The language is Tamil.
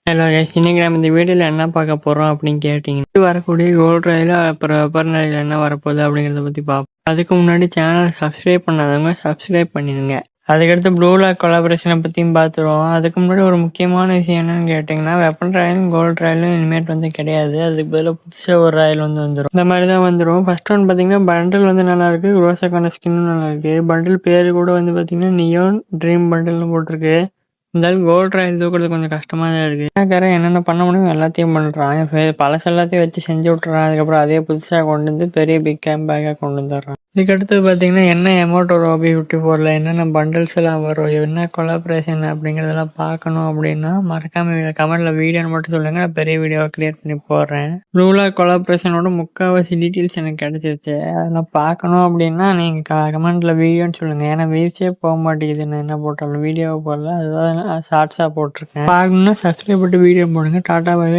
ஹலோ கைஸ், இன்னைக்கு நம்ம இந்த வீடியோவில் என்ன பார்க்க போகிறோம் அப்படின்னு கேட்டிங்கன்னா, வரக்கூடிய கோல்ட் ராயில் அப்புறம் வெப்பர் ராயில் என்ன வரப்போகுது அப்படிங்கிறத பற்றி பார்ப்போம். அதுக்கு முன்னாடி சேனலை சப்ஸ்கிரைப் பண்ணாதவங்க சப்ஸ்கிரைப் பண்ணிடுங்க. அதுக்கடுத்து ப்ளூ லாக் கொலாபரேஷனை பற்றியும் பார்த்துருவோம். அதுக்கு முன்னாடி ஒரு முக்கியமான விஷயம் என்னன்னு கேட்டிங்கன்னா, வெப்பன் ராயலும் கோல்ட் ராயலும் இனிமேட் வந்து கிடையாது. அதுக்கு பதிலாக புதுசாக ஒரு ராயல் வந்துடும். இந்த மாதிரி தான் வந்துடும். ஃபர்ஸ்ட் ஒன் பார்த்தீங்கன்னா பண்டில் வந்து நல்லா இருக்கு. ரோசாக்கான ஸ்கின்னும் நல்லா இருக்கு. பண்டில் பேர் கூட வந்து பார்த்தீங்கன்னா நியோன் ட்ரீம் பண்டில்னு போட்டிருக்கு. இருந்தாலும் கோல்ட் ராயல் தூக்குறது கொஞ்சம் கஷ்டமாக தான் இருக்குது. ஏன்னாக்காரன் என்னென்ன பண்ண முடியும் எல்லாத்தையும் பண்ணுறான். பழசு எல்லாத்தையும் வச்சு செஞ்சு விட்டுறான். அதுக்கப்புறம் அதே புதுசாக கொண்டு வந்து பெரிய பிக் கேம் பேக்காக கொண்டு வந்துடுறான். இதுக்கடுத்து பார்த்தீங்கன்னா என்ன எமௌண்ட் வரும் OB54ல் என்னென்ன பண்டில்ஸ் எல்லாம் வரும், என்ன கொலாபரேஷன் அப்படிங்கிறதெல்லாம் பார்க்கணும் அப்படின்னா மறக்காம கமெண்ட்ல வீடியோன்னு மட்டும் சொல்லுங்க. நான் பெரிய வீடியோவை கிரியேட் பண்ணி போடுறேன். ப்ளூலா கொலாபரேஷனோட முக்கால்வாசி டீட்டெயில்ஸ் எனக்கு கிடைச்சிருச்சு. அதெல்லாம் பார்க்கணும் அப்படின்னா நீங்கள் கமெண்ட்ல வீடியோன்னு சொல்லுங்க. ஏன்னா வீழ்ச்சியே போக மாட்டேங்குது. நான் என்ன போட்டாலும் வீடியோவை போடல, அதுதான் ஷார்ட்ஸாக போட்டிருக்கேன். பார்க்கணுன்னா சப்ஸ்கிரைப் பண்ணிட்டு வீடியோ போடுங்க. டாட்டா பாய்.